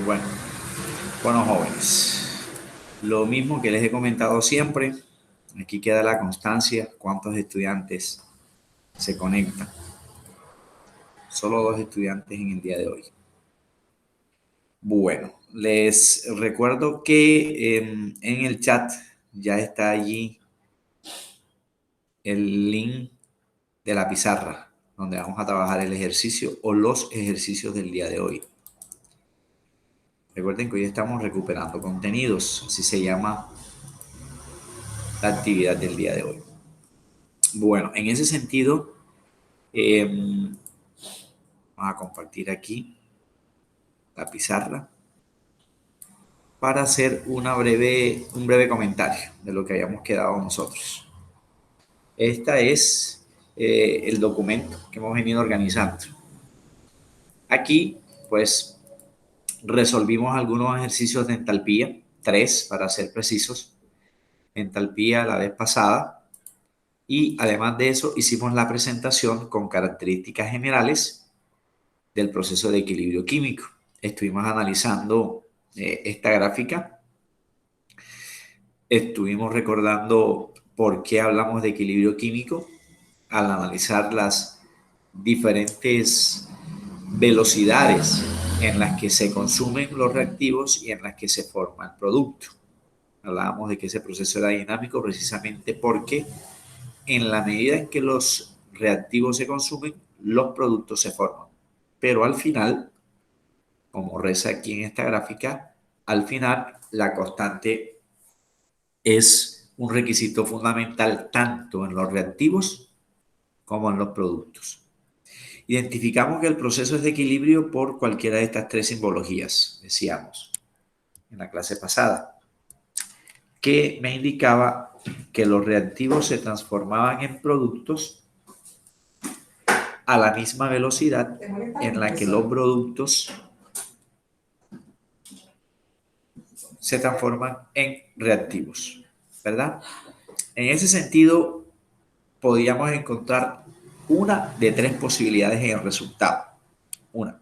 Bueno, jóvenes, lo mismo que les he comentado siempre, aquí queda la constancia, cuántos estudiantes se conectan. Solo 2 estudiantes en el día de hoy. Bueno, les recuerdo que en el chat ya está allí el link de la pizarra, donde vamos a trabajar el ejercicio o los ejercicios del día de hoy. Recuerden que hoy estamos recuperando contenidos, así se llama la actividad del día de hoy. Bueno, en ese sentido, vamos a compartir aquí la pizarra para hacer un breve comentario de lo que hayamos quedado nosotros. Este es el documento que hemos venido organizando. Aquí, pues, resolvimos algunos ejercicios de entalpía, 3 para ser precisos, entalpía la vez pasada, y además de eso hicimos la presentación con características generales del proceso de equilibrio químico. Estuvimos analizando esta gráfica, estuvimos recordando por qué hablamos de equilibrio químico al analizar las diferentes velocidades en las que se consumen los reactivos y en las que se forma el producto. Hablábamos de que ese proceso era dinámico precisamente porque en la medida en que los reactivos se consumen, los productos se forman. Pero al final, como reza aquí en esta gráfica, al final la constante es un requisito fundamental tanto en los reactivos como en los productos. Identificamos que el proceso es de equilibrio por cualquiera de estas 3 simbologías, decíamos en la clase pasada, que me indicaba que los reactivos se transformaban en productos a la misma velocidad en la que los productos se transforman en reactivos, ¿verdad? En ese sentido, podríamos encontrar una de 3 posibilidades en el resultado. Una,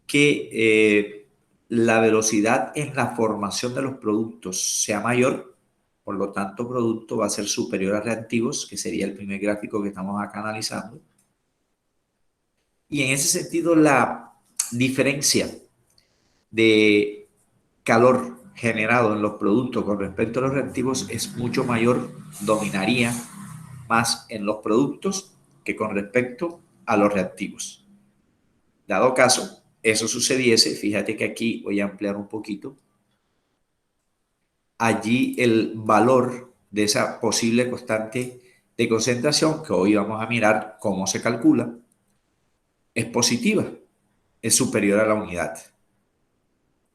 que la velocidad en la formación de los productos sea mayor, por lo tanto, producto va a ser superior a reactivos, que sería el primer gráfico que estamos acá analizando. Y en ese sentido, la diferencia de calor generado en los productos con respecto a los reactivos es mucho mayor, dominaría más en los productos que con respecto a los reactivos. Dado caso, eso sucediese, fíjate que aquí voy a ampliar un poquito, allí el valor de esa posible constante de concentración, que hoy vamos a mirar cómo se calcula, es positiva, es superior a la unidad.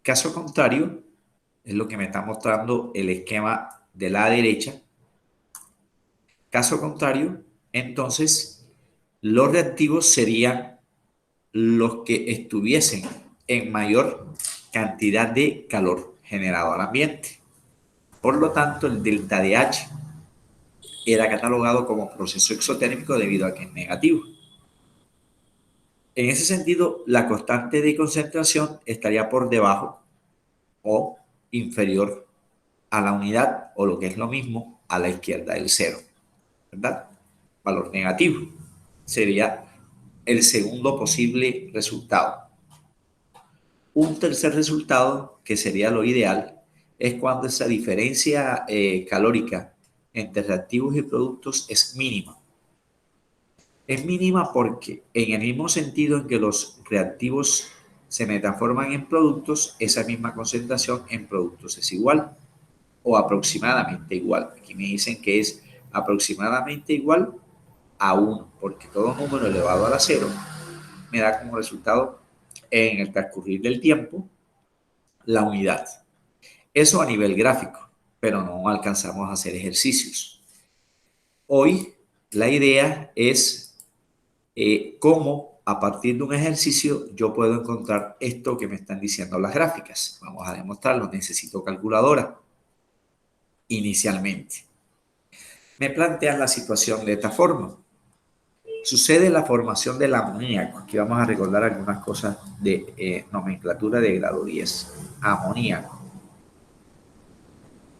Caso contrario, es lo que me está mostrando el esquema de la derecha. Caso contrario, entonces, los reactivos serían los que estuviesen en mayor cantidad de calor generado al ambiente. Por lo tanto, el delta de H era catalogado como proceso exotérmico debido a que es negativo. En ese sentido, la constante de concentración estaría por debajo o inferior a la unidad, o lo que es lo mismo, a la izquierda del cero, ¿verdad? Valor negativo sería el segundo posible resultado. Un tercer resultado, que sería lo ideal, es cuando esa diferencia calórica entre reactivos y productos es mínima. Es mínima porque en el mismo sentido en que los reactivos se transforman en productos, esa misma concentración en productos es igual o aproximadamente igual. Aquí me dicen que es aproximadamente igual a 1, porque todo número elevado a la 0 me da como resultado en el transcurrir del tiempo la unidad. Eso a nivel gráfico, pero no alcanzamos a hacer ejercicios. Hoy la idea es cómo a partir de un ejercicio yo puedo encontrar esto que me están diciendo las gráficas. Vamos a demostrarlo. Necesito calculadora inicialmente. Me plantean la situación de esta forma. sucede la formación del amoníaco. Aquí vamos a recordar algunas cosas de nomenclatura de grado 10. Amoníaco.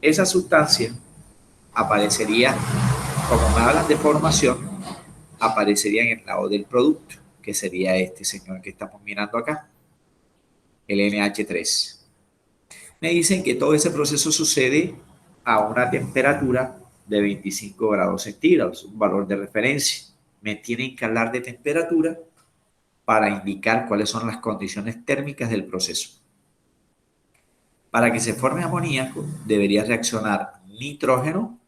Esa sustancia aparecería, como me hablan de formación, aparecería en el lado del producto, que sería este señor que estamos mirando acá, el NH3. Me dicen que todo ese proceso sucede a una temperatura de 25 grados centígrados, un valor de referencia. Me tienen que hablar de temperatura para indicar cuáles son las condiciones térmicas del proceso. Para que se forme amoníaco, debería reaccionar nitrógeno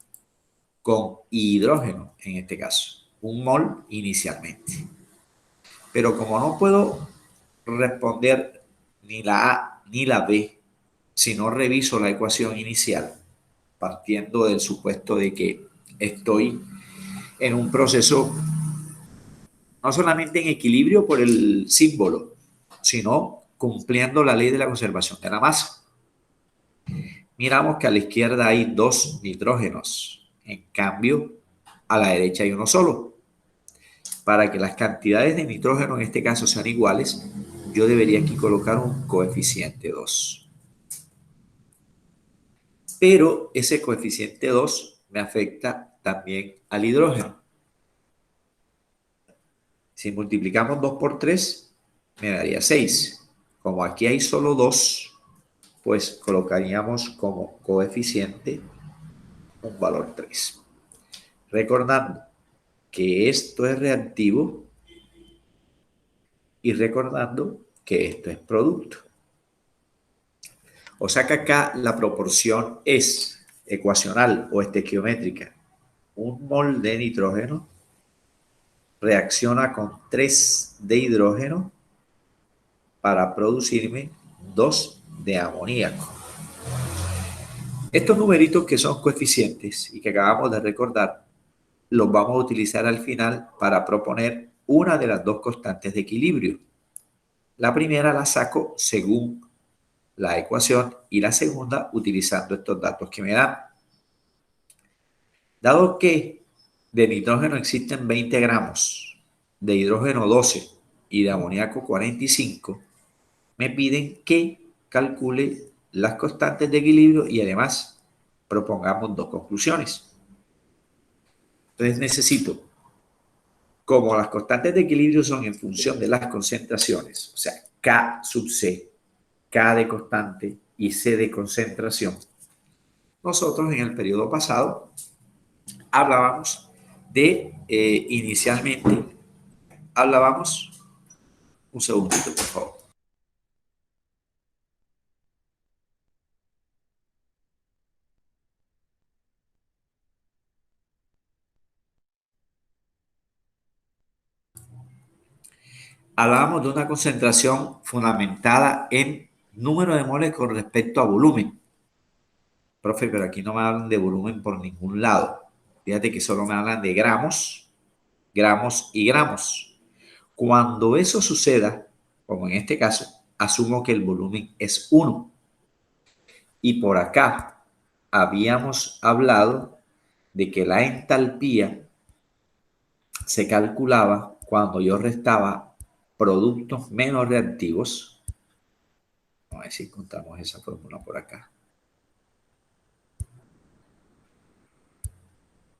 con hidrógeno, en este caso, un mol inicialmente. Pero como no puedo responder ni la A ni la B si no reviso la ecuación inicial, partiendo del supuesto de que estoy en un proceso no solamente en equilibrio por el símbolo, sino cumpliendo la ley de la conservación de la masa. Miramos que a la izquierda hay 2 nitrógenos, en cambio a la derecha hay uno solo. Para que las cantidades de nitrógeno en este caso sean iguales, yo debería aquí colocar un coeficiente 2. Pero ese coeficiente 2 me afecta también al hidrógeno. Si multiplicamos 2 por 3, me daría 6. Como aquí hay solo 2, pues colocaríamos como coeficiente un valor 3. Recordando que esto es reactivo y recordando que esto es producto. O sea que acá la proporción es ecuacional o estequiométrica. Un mol de nitrógeno reacciona con 3 de hidrógeno para producirme 2 de amoníaco. Estos numeritos que son coeficientes y que acabamos de recordar, los vamos a utilizar al final para proponer una de las dos constantes de equilibrio. La primera la saco según la ecuación y la segunda utilizando estos datos que me dan. Dado que de nitrógeno existen 20 gramos, de hidrógeno 12 y de amoníaco 45, me piden que calcule las constantes de equilibrio y además propongamos dos conclusiones. Entonces necesito, como las constantes de equilibrio son en función de las concentraciones, o sea, K sub C, K de constante y C de concentración, nosotros en el periodo pasado hablábamos de, inicialmente, hablábamos, un segundito por favor. Hablábamos de una concentración fundamentada en número de moles con respecto a volumen. Profe, pero aquí no me hablan de volumen por ningún lado. Fíjate que solo me hablan de gramos, gramos y gramos. Cuando eso suceda, como en este caso, asumo que el volumen es 1. Y por acá habíamos hablado de que la entalpía se calculaba cuando yo restaba productos menos reactivos. Vamos a ver si contamos esa fórmula por acá.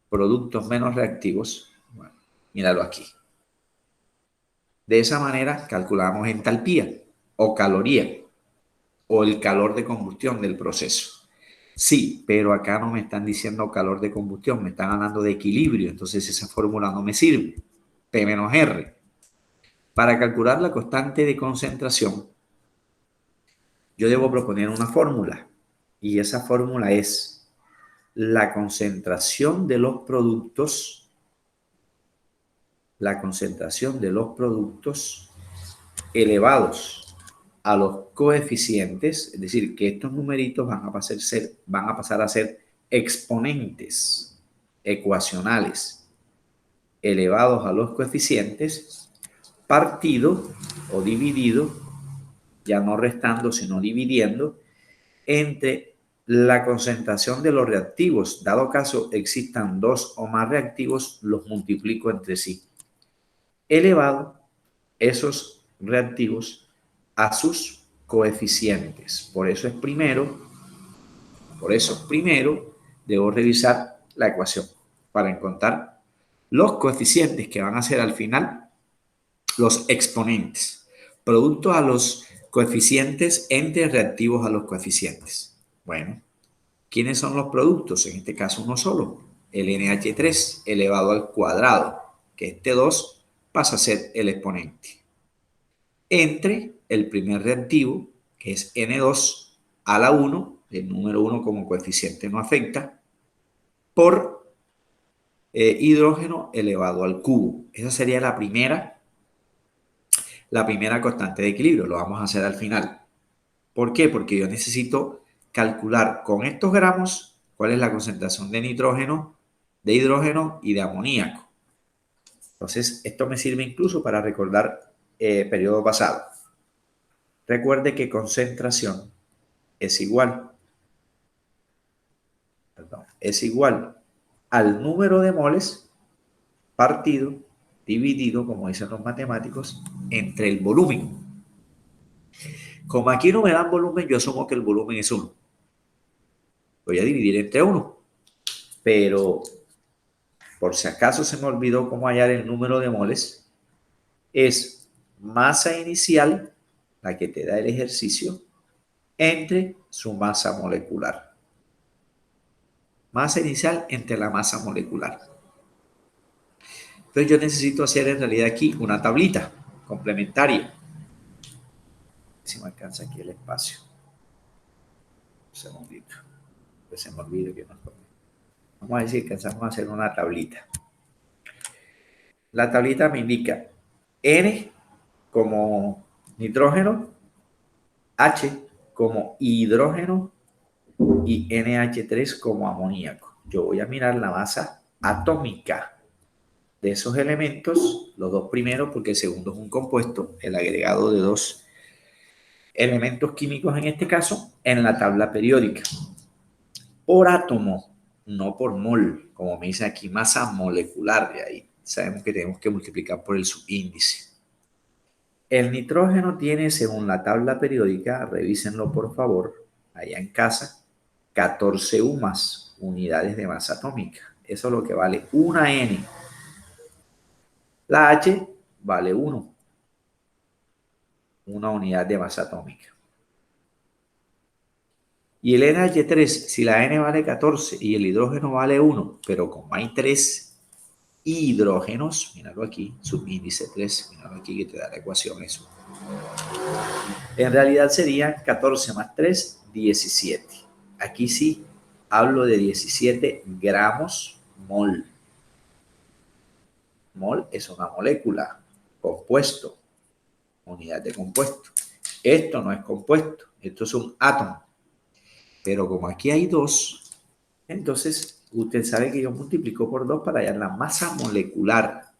Productos menos reactivos. Bueno, míralo aquí. De esa manera calculamos entalpía o caloría o el calor de combustión del proceso. Sí, pero acá no me están diciendo calor de combustión, me están hablando de equilibrio, entonces esa fórmula no me sirve. P menos R. Para calcular la constante de concentración, yo debo proponer una fórmula y esa fórmula es la concentración de los productos, elevados a los coeficientes, es decir, que estos numeritos van a pasar a ser exponentes ecuacionales elevados a los coeficientes, partido o dividido, ya no restando sino dividiendo, entre la concentración de los reactivos. Dado caso existan 2 o más reactivos, los multiplico entre sí. elevado esos reactivos a sus coeficientes. Por eso primero debo revisar la ecuación para encontrar los coeficientes que van a ser al final los exponentes, producto a los coeficientes entre reactivos a los coeficientes. Bueno, ¿quiénes son los productos? En este caso uno solo, el NH3 elevado al cuadrado, que este 2 pasa a ser el exponente, entre el primer reactivo, que es N2 a la 1, el número 1 como coeficiente no afecta, por hidrógeno elevado al cubo. Esa sería la primera constante de equilibrio. Lo vamos a hacer al final. ¿Por qué? Porque yo necesito calcular con estos gramos cuál es la concentración de nitrógeno, de hidrógeno y de amoníaco. Entonces, esto me sirve incluso para recordar periodo pasado. Recuerde que concentración es igual al número de moles partido, dividido, como dicen los matemáticos, entre el volumen. Como aquí no me dan volumen, yo asumo que el volumen es 1. Voy a dividir entre 1. Pero, por si acaso se me olvidó cómo hallar el número de moles, es masa inicial, la que te da el ejercicio, entre su masa molecular. Masa inicial entre la masa molecular. Entonces yo necesito hacer en realidad aquí una tablita complementaria. Si me alcanza aquí el espacio. Un segundito. Pues se me olvide que no estoy. Vamos a decir que empezamos a hacer una tablita. La tablita me indica N como nitrógeno, H como hidrógeno y NH3 como amoníaco. Yo voy a mirar la masa atómica de esos elementos, los dos primeros, porque el segundo es un compuesto, el agregado de dos elementos químicos en este caso, en la tabla periódica. Por átomo, no por mol, como me dice aquí, masa molecular de ahí. Sabemos que tenemos que multiplicar por el subíndice. El nitrógeno tiene, según la tabla periódica, revísenlo por favor, allá en casa, 14 UMAS, unidades de masa atómica. Eso es lo que vale una N. La H vale 1, una unidad de masa atómica. Y el NH3, si la N vale 14 y el hidrógeno vale 1, pero como hay 3 hidrógenos, míralo aquí, subíndice 3, míralo aquí que te da la ecuación eso. En realidad sería 14 más 3, 17. Aquí sí hablo de 17 gramos mol. Mol es una molécula, compuesto, unidad de compuesto. Esto no es compuesto, esto es un átomo. Pero como aquí hay 2, entonces usted sabe que yo multiplico por 2 para hallar la masa molecular.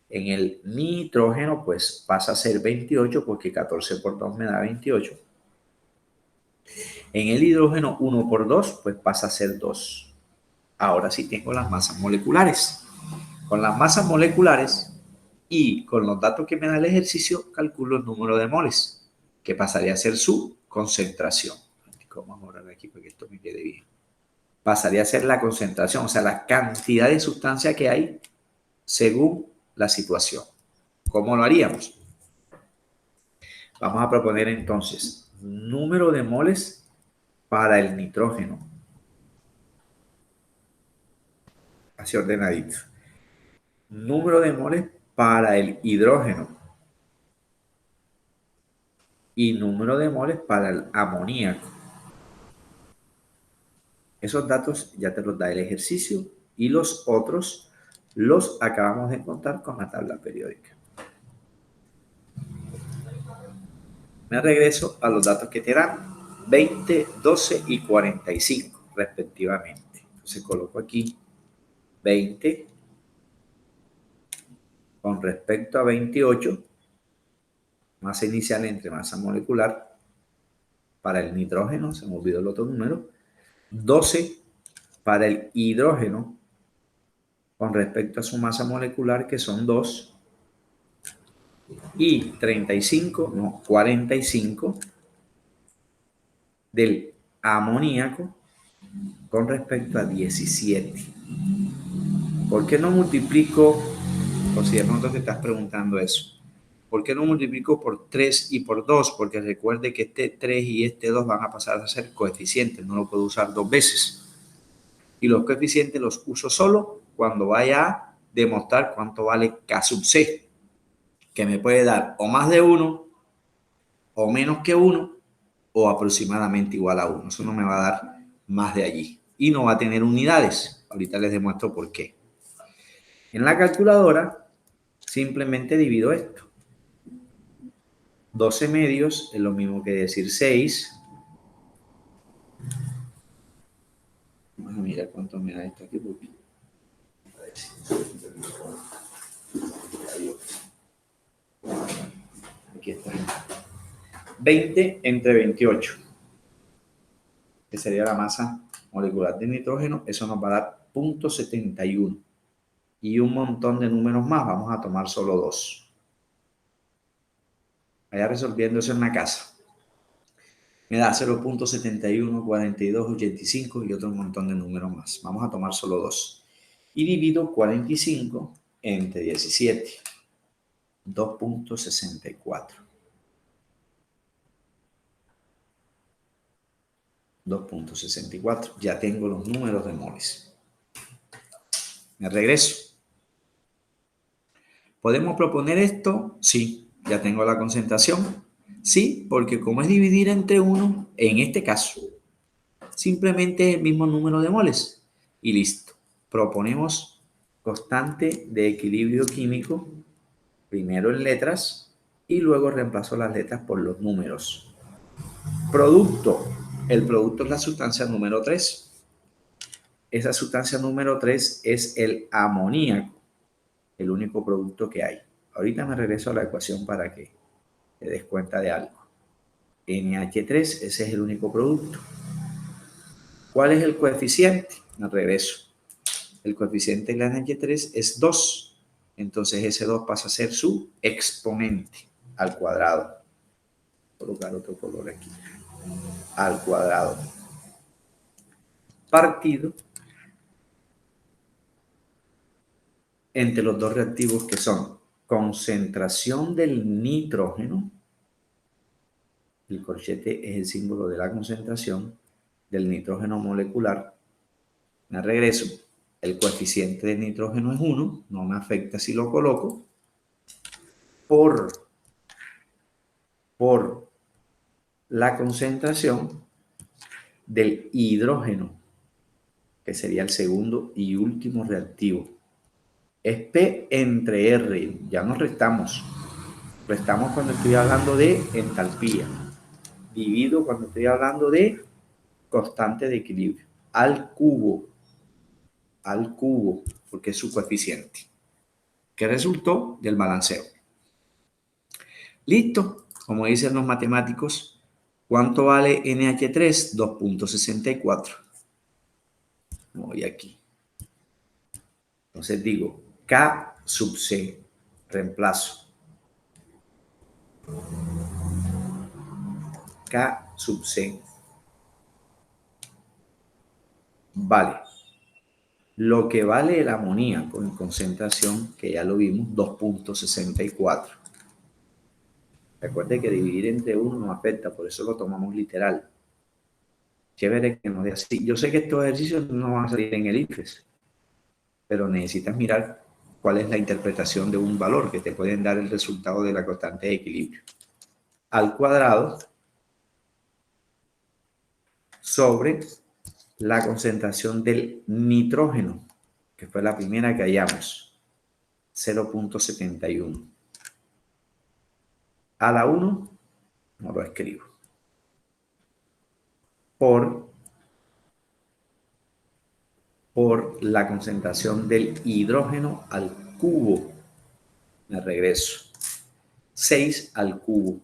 En el nitrógeno pues pasa a ser 28 porque 14 por 2 me da 28. En el hidrógeno 1 por 2 pues pasa a ser 2. Ahora sí tengo las masas moleculares. Con las masas moleculares y con los datos que me da el ejercicio calculo el número de moles, que pasaría a ser su concentración. Vamos a borrar aquí para que esto me quede bien. Pasaría a ser la concentración, o sea, la cantidad de sustancia que hay según la situación. ¿Cómo lo haríamos? Vamos a proponer entonces número de moles para el nitrógeno. Así ordenadito. Número de moles para el hidrógeno. Y número de moles para el amoníaco. Esos datos ya te los da el ejercicio y los otros los acabamos de encontrar con la tabla periódica. Me regreso a los datos que te dan 20, 12 y 45 respectivamente. Entonces coloco aquí 20 con respecto a 28, masa inicial entre masa molecular para el nitrógeno, se me olvidó el otro número, 12 para el hidrógeno con respecto a su masa molecular, que son 2, y 35, no, 45 del amoníaco con respecto a 17. ¿Por qué no multiplico, o si de pronto te estás preguntando eso, ¿por qué no multiplico por 3 y por 2? Porque recuerde que este 3 y este 2 van a pasar a ser coeficientes, no lo puedo usar dos veces. Y los coeficientes los uso solo cuando vaya a demostrar cuánto vale K sub C, que me puede dar o más de 1, o menos que 1, o aproximadamente igual a 1. Eso no me va a dar más de allí. Y no va a tener unidades. Ahorita les demuestro por qué. En la calculadora simplemente divido esto. 12 medios es lo mismo que decir 6. Vamos a mirar cuánto me da esto aquí. Aquí está. 20 entre 28. Que sería la masa molecular de nitrógeno. Eso nos va a dar 0.71. Y un montón de números más. Vamos a tomar solo 2. Vaya resolviendo eso en la casa. Me da 0.71, 42, 85 y otro montón de números más. Vamos a tomar solo 2. Y divido 45 entre 17. 2.64. 2.64. Ya tengo los números de moles. Me regreso. ¿Podemos proponer esto? Sí. ¿Ya tengo la concentración? Sí, porque como es dividir entre 1, en este caso, simplemente es el mismo número de moles. Y listo. Proponemos constante de equilibrio químico, primero en letras, y luego reemplazo las letras por los números. Producto. El producto es la sustancia número 3. Esa sustancia número 3 es el amoníaco, el único producto que hay. Ahorita me regreso a la ecuación para que te des cuenta de algo. NH3, ese es el único producto. ¿Cuál es el coeficiente? Me regreso. El coeficiente de la NH3 es 2. Entonces ese 2 pasa a ser su exponente al cuadrado. Voy a colocar otro color aquí. Al cuadrado. Partido entre los dos reactivos que son concentración del nitrógeno. El corchete es el símbolo de la concentración del nitrógeno molecular. Me regreso. El coeficiente del nitrógeno es 1. No me afecta si lo coloco. Por la concentración del hidrógeno, que sería el segundo y último reactivo. Es P entre R. Ya nos restamos. Restamos cuando estoy hablando de entalpía. Divido cuando estoy hablando de constante de equilibrio. Al cubo, porque es su coeficiente, que resultó del balanceo. Listo, como dicen los matemáticos, ¿cuánto vale NH3? 2.64. Voy aquí. Entonces digo, K sub C, reemplazo. K sub C vale lo que vale el amoníaco en concentración, que ya lo vimos, 2.64. Recuerde que dividir entre 1 no afecta, por eso lo tomamos literal. Chévere que nos dé así. Yo sé que estos ejercicios no van a salir en el IFES, pero necesitas mirar cuál es la interpretación de un valor que te pueden dar el resultado de la constante de equilibrio. Al cuadrado sobre la concentración del nitrógeno, que fue la primera que hallamos, 0.71. A la 1 no lo escribo. Por la concentración del hidrógeno al cubo. Me regreso. 6 al cubo.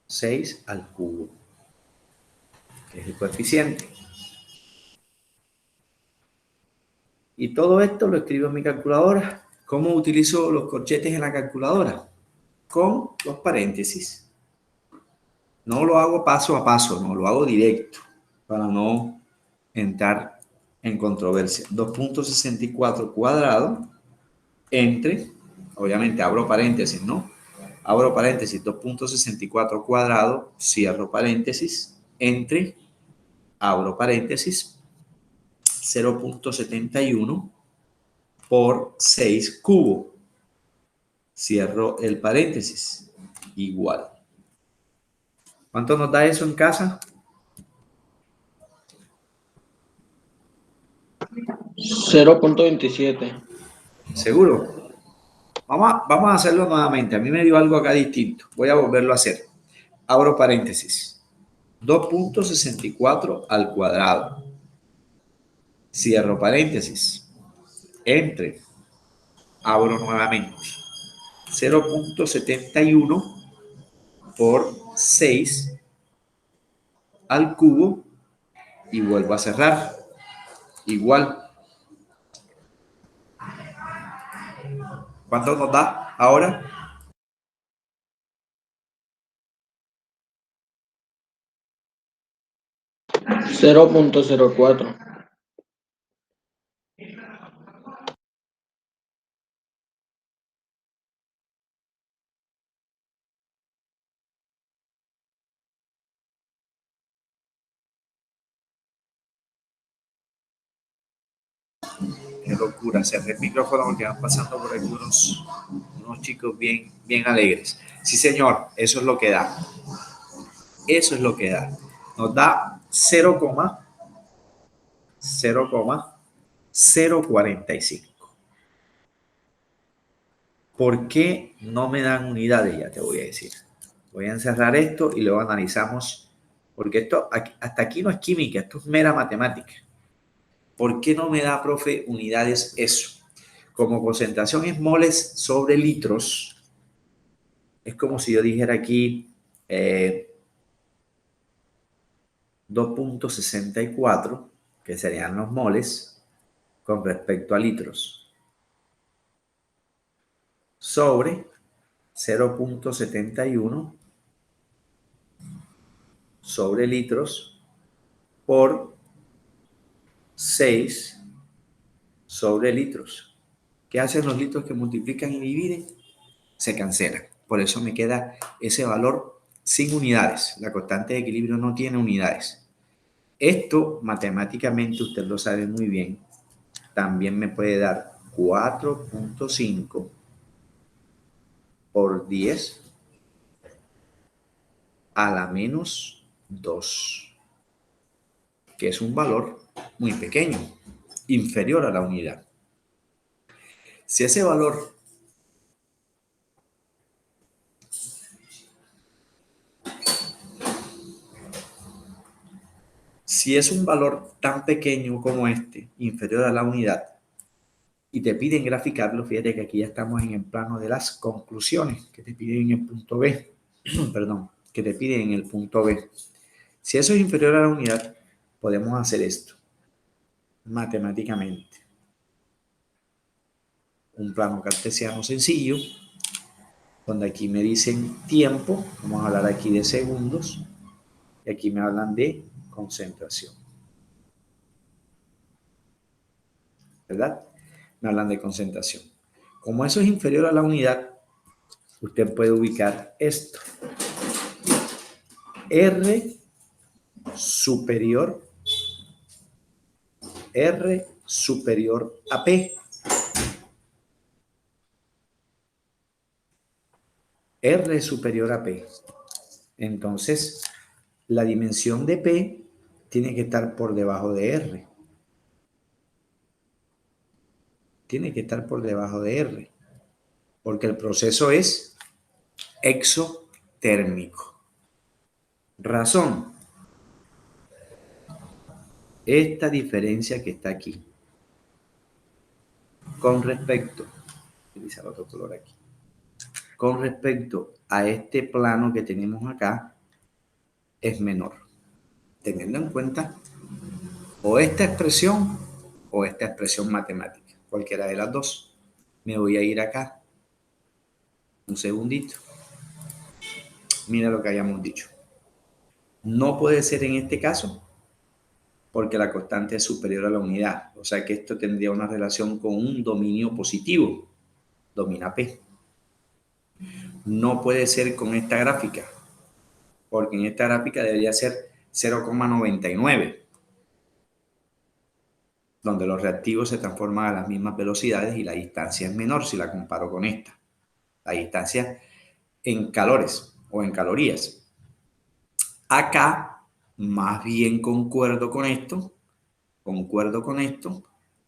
6 al cubo, que es el coeficiente. Y todo esto lo escribo en mi calculadora. ¿Cómo utilizo los corchetes en la calculadora? Con los paréntesis. No lo hago paso a paso, no, lo hago directo para no entrar en controversia. 2.64 cuadrado entre, obviamente abro paréntesis, ¿no? Abro paréntesis, 2.64 cuadrado, cierro paréntesis, entre, abro paréntesis, 0.71 por 6 cubo. Cierro el paréntesis, igual. ¿Cuánto nos da eso en casa? 0.27. ¿Seguro? Vamos a hacerlo nuevamente. A mí me dio algo acá distinto. Voy a volverlo a hacer. Abro paréntesis. 2.64 al cuadrado. Cierro paréntesis. Entre. Abro nuevamente. 0.71 por 6 al cubo y vuelvo a cerrar. Igual. ¿Cuánto nos da ahora? 0.04. Qué locura. Cerré el micrófono porque van pasando por aquí unos chicos bien alegres. Sí, señor. Eso es lo que da. Eso es lo que da. Nos da 0,045. ¿Por qué no me dan unidades? Ya te voy a decir. Voy a encerrar esto y luego analizamos, porque esto hasta aquí no es química, esto es mera matemática. ¿Por qué no me da, profe, unidades eso? Como concentración es moles sobre litros, es como si yo dijera aquí 2.64, que serían los moles, con respecto a litros, sobre 0.71 sobre litros por 6 sobre litros. ¿Qué hacen los litros que multiplican y dividen? Se cancelan. Por eso me queda ese valor sin unidades. La constante de equilibrio no tiene unidades. Esto matemáticamente usted lo sabe muy bien. También me puede dar 4.5 por 10 a la menos 2, que es un valor muy pequeño, inferior a la unidad. Si ese valor Si es un valor tan pequeño como este, inferior a la unidad, y te piden graficarlo, fíjate que aquí ya estamos en el plano de las conclusiones que te piden en el punto B, perdón, que te piden en el punto B. Si eso es inferior a la unidad, podemos hacer esto matemáticamente. Un plano cartesiano sencillo, donde aquí me dicen tiempo, vamos a hablar aquí de segundos, y aquí me hablan de concentración. ¿Verdad? Me hablan de concentración. Como eso es inferior a la unidad, usted puede ubicar esto. R superior a P. R superior a P. Entonces, la dimensión de P tiene que estar por debajo de R. Tiene que estar por debajo de R. Porque el proceso es exotérmico. Razón. Esta diferencia que está aquí. Con respecto, utilizar otro color aquí. Con respecto a este plano que tenemos acá, es menor. Teniendo en cuenta o esta expresión matemática, cualquiera de las dos. Me voy a ir acá. Un segundito. Mira lo que habíamos dicho. No puede ser en este caso porque la constante es superior a la unidad. O sea que esto tendría una relación con un dominio positivo. Domina P. No puede ser con esta gráfica, porque en esta gráfica debería ser 0,99, donde los reactivos se transforman a las mismas velocidades y la distancia es menor si la comparo con esta. La distancia en calores o en calorías. Acá, más bien concuerdo con esto,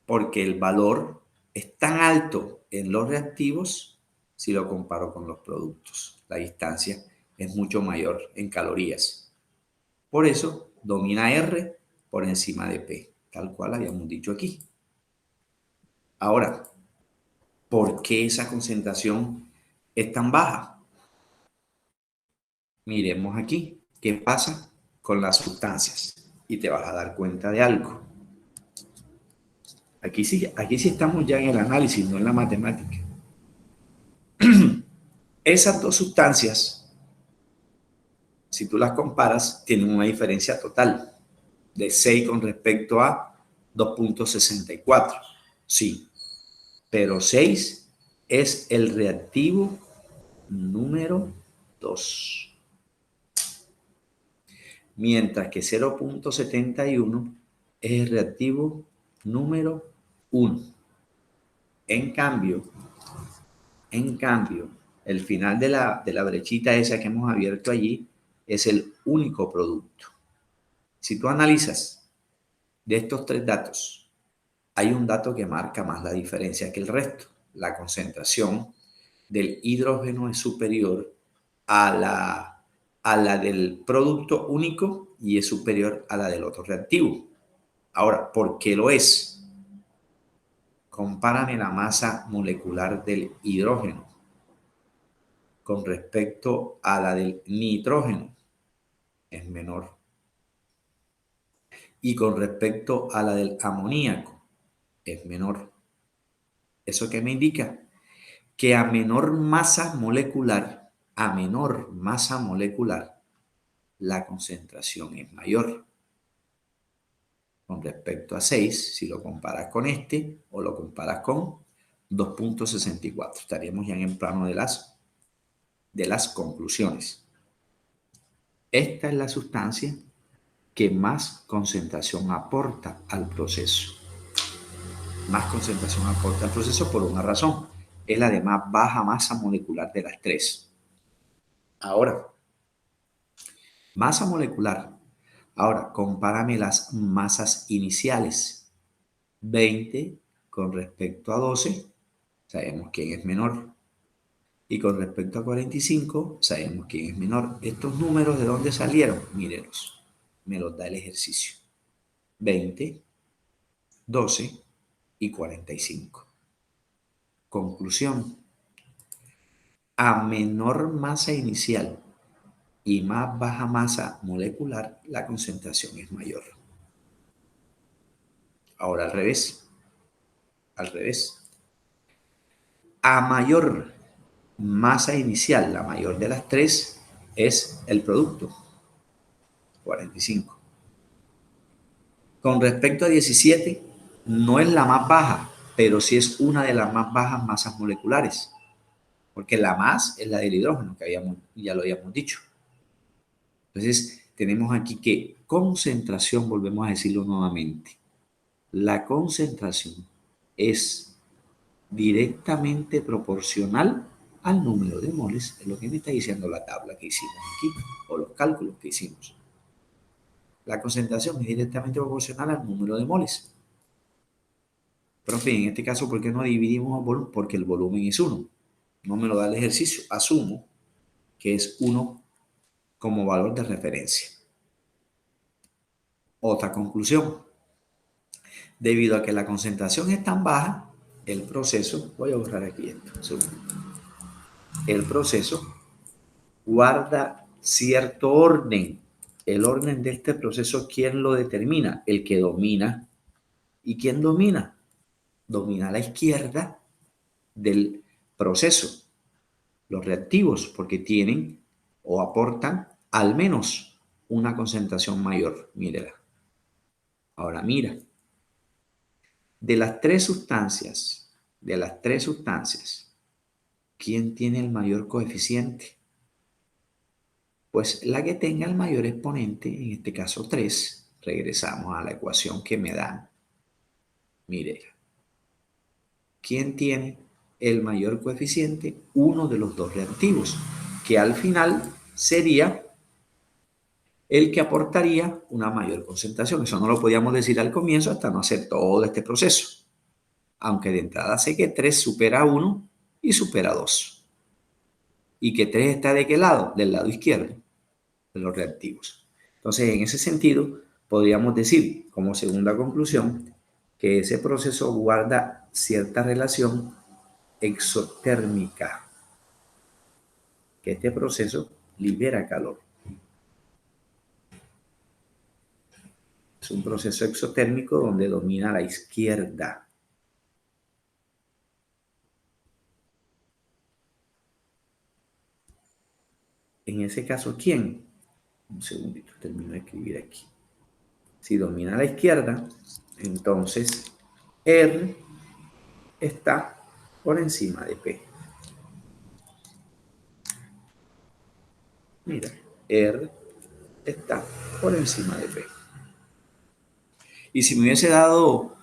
porque el valor es tan alto en los reactivos si lo comparo con los productos. La distancia es mucho mayor en calorías. Por eso domina R por encima de P, tal cual habíamos dicho aquí. Ahora, ¿por qué esa concentración es tan baja? Miremos aquí qué pasa con las sustancias y te vas a dar cuenta de algo. Aquí sí estamos ya en el análisis, no en la matemática. Esas dos sustancias, si tú las comparas, tienen una diferencia total de 6 con respecto a 2,64. Sí, pero 6 es el reactivo número 2, mientras que 0,71 es el reactivo número 1. En cambio, el final de la brechita esa que hemos abierto allí es el único producto. Si tú analizas de estos tres datos, hay un dato que marca más la diferencia que el resto. La concentración del hidrógeno es superior a la del producto único y es superior a la del otro reactivo. Ahora, ¿por qué lo es? Compárame la masa molecular del hidrógeno con respecto a la del nitrógeno. Es menor. Y con respecto a la del amoníaco, es menor. ¿Eso qué me indica? Que a menor masa molecular, la concentración es mayor. Con respecto a 6, si lo comparas con este o lo comparas con 2,64. Estaríamos ya en el plano de las conclusiones. Esta es la sustancia que más concentración aporta al proceso. Más concentración aporta al proceso por una razón. Es la de más baja masa molecular de las tres. Ahora, masa molecular. Ahora, compárame las masas iniciales. 20 con respecto a 12, sabemos quién es menor. Y con respecto a 45, sabemos quién es menor. Estos números, ¿de dónde salieron? Mírenlos. Me los da el ejercicio. 20, 12 y 45. Conclusión. A menor masa inicial y más baja masa molecular, la concentración es mayor. Ahora al revés. Al revés. A mayor masa inicial, la mayor de las tres, es el producto, 45. Con respecto a 17, no es la más baja, pero sí es una de las más bajas masas moleculares, porque la más es la del hidrógeno, que ya lo habíamos dicho. Entonces, tenemos aquí que concentración, volvemos a decirlo nuevamente, la concentración es directamente proporcional al número de moles, es lo que me está diciendo la tabla que hicimos aquí, o los cálculos que hicimos. La concentración es directamente proporcional al número de moles. Profe, en este caso, ¿por qué no dividimos el volumen? Porque el volumen es 1. No me lo da el ejercicio. Asumo que es 1 como valor de referencia. Otra conclusión. Debido a que la concentración es tan baja, el proceso, voy a borrar aquí esto, el proceso guarda cierto orden. El orden de este proceso, ¿quién lo determina? El que domina. ¿Y quién domina? Domina a la izquierda del proceso, los reactivos, porque tienen o aportan al menos una concentración mayor. Mírela. Ahora mira, de las tres sustancias, ¿quién tiene el mayor coeficiente? Pues la que tenga el mayor exponente, en este caso 3. Regresamos a la ecuación que me dan. Mire, ¿quién tiene el mayor coeficiente? Uno de los dos reactivos, que al final sería el que aportaría una mayor concentración. Eso no lo podíamos decir al comienzo hasta no hacer todo este proceso. Aunque de entrada sé que 3 supera a 1 y supera a 2. ¿Y que 3 está de qué lado? Del lado izquierdo de los reactivos. Entonces, en ese sentido, podríamos decir, como segunda conclusión, que ese proceso guarda cierta relación exotérmica, que este proceso libera calor. Es un proceso exotérmico donde domina la izquierda. En ese caso, ¿quién? Un segundito, termino de escribir aquí. Si domina la izquierda, entonces R está por encima de P. Mira, R está por encima de P. Y si me hubiese dado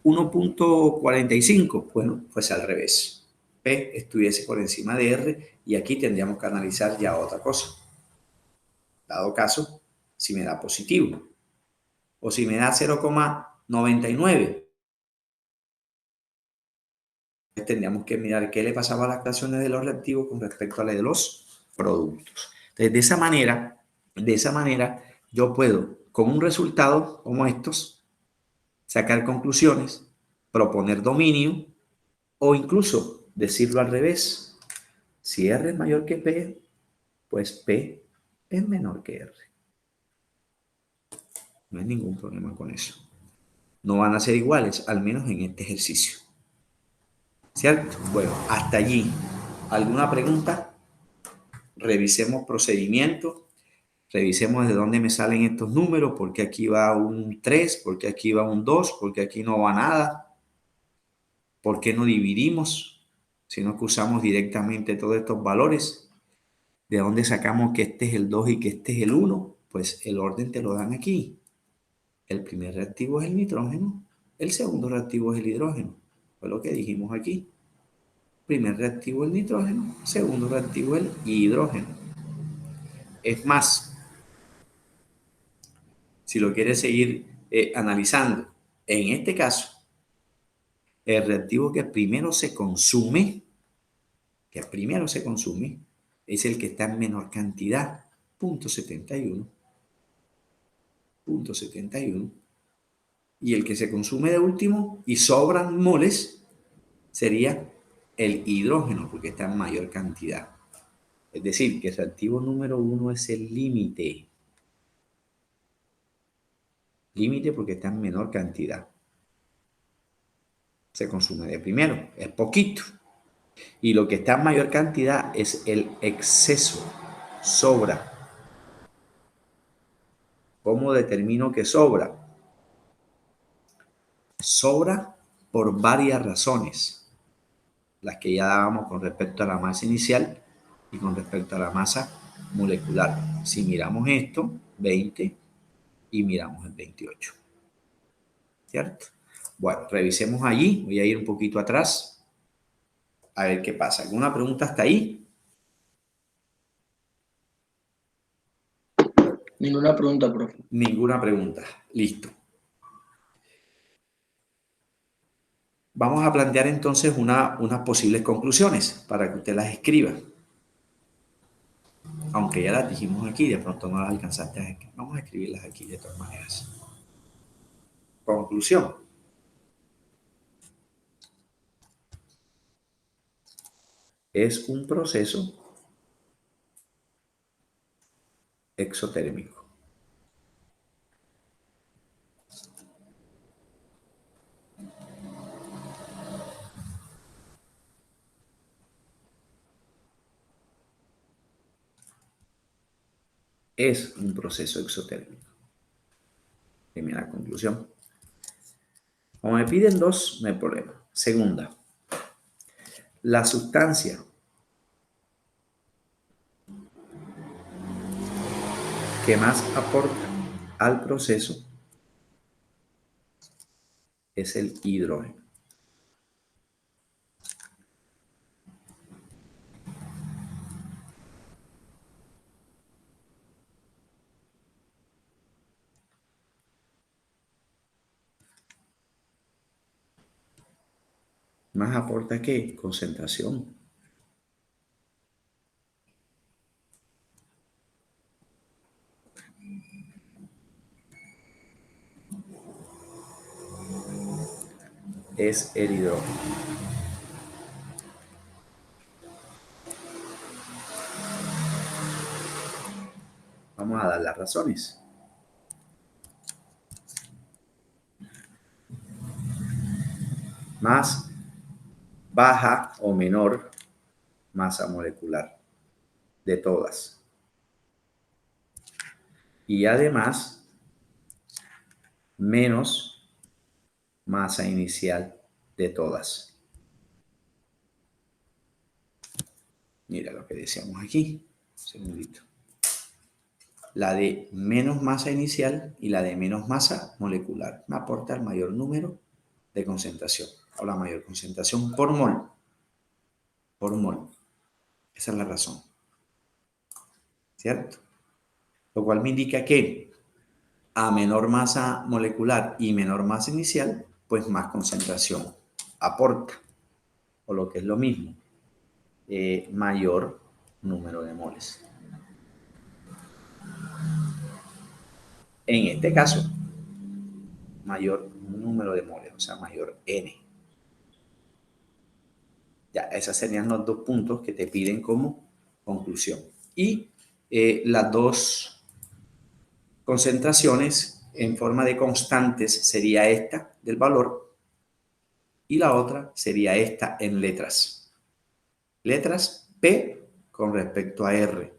1.45, bueno, pues al revés. P estuviese por encima de R y aquí tendríamos que analizar ya otra cosa. Dado caso, si me da positivo o si me da 0,99, tendríamos que mirar qué le pasaba a las ecuaciones de los reactivos con respecto a la de los productos. Entonces, de esa manera, yo puedo, con un resultado como estos, sacar conclusiones, proponer dominio o incluso decirlo al revés. Si R es mayor que P, pues P es menor que R. No hay ningún problema con eso. No van a ser iguales, al menos en este ejercicio. ¿Cierto? Bueno, hasta allí. ¿Alguna pregunta? Revisemos procedimientos. Revisemos de dónde me salen estos números, porque aquí va un 3, porque aquí va un 2, porque aquí no va nada. ¿Por qué no dividimos? Sino que usamos directamente todos estos valores. ¿De dónde sacamos que este es el 2 y que este es el 1? Pues el orden te lo dan aquí. El primer reactivo es el nitrógeno, el segundo reactivo es el hidrógeno. Fue lo que dijimos aquí. Primer reactivo el nitrógeno, segundo reactivo el hidrógeno. Es más, si lo quieres seguir analizando, en este caso, el reactivo que primero se consume, es el que está en menor cantidad, 0.71. Y el que se consume de último y sobran moles sería el hidrógeno, porque está en mayor cantidad. Es decir, que el reactivo número 1 es el límite. Límite porque está en menor cantidad. Se consume de primero, es poquito. Y lo que está en mayor cantidad es el exceso, sobra. ¿Cómo determino que sobra? Sobra por varias razones, las que ya dábamos con respecto a la masa inicial y con respecto a la masa molecular. Si miramos esto, 20 y miramos el 28. ¿Cierto? Bueno, revisemos allí. Voy a ir un poquito atrás a ver qué pasa. ¿Alguna pregunta hasta ahí? Ninguna pregunta, profe. Ninguna pregunta. Listo. Vamos a plantear entonces unas posibles conclusiones para que usted las escriba. Aunque ya las dijimos aquí, de pronto no las alcanzaste a escribir. Vamos a escribirlas aquí de todas maneras. Conclusión. Es un proceso exotérmico. es un proceso exotérmico. Primera conclusión. Como me piden dos, no hay problema. Segunda, la sustancia que más aporta al proceso es el hidrógeno. ¿Más aporta qué? Concentración. Es el hidrógeno. Vamos a dar las razones. Más baja o menor masa molecular de todas. Y además, menos masa inicial de todas. Mira lo que decíamos aquí. Un segundito. La de menos masa inicial y la de menos masa molecular me aporta el mayor número de concentración, o la mayor concentración por mol. Por mol. Esa es la razón. ¿Cierto? Lo cual me indica que a menor masa molecular y menor masa inicial, pues más concentración aporta. O lo que es lo mismo, mayor número de moles. En este caso, mayor número de moles, o sea, mayor N. Ya, esos serían los dos puntos que te piden como conclusión. Y las dos concentraciones en forma de constantes sería esta del valor y la otra sería esta en letras. Letras P con respecto a R.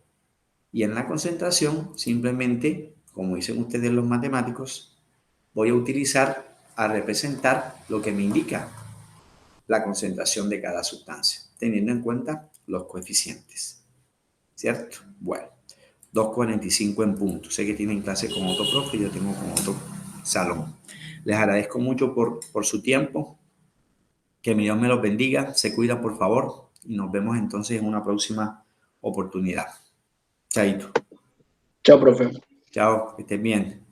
Y en la concentración, simplemente, como dicen ustedes los matemáticos, voy a utilizar a representar lo que me indica la concentración de cada sustancia, teniendo en cuenta los coeficientes. ¿Cierto? Bueno, 2:45 en punto. Sé que tienen clase con otro profe y yo tengo con otro salón. Les agradezco mucho por su tiempo. Que Dios me los bendiga. Se cuida, por favor. Y nos vemos entonces en una próxima oportunidad. Chaito. Chao, profe. Chao, que estén bien.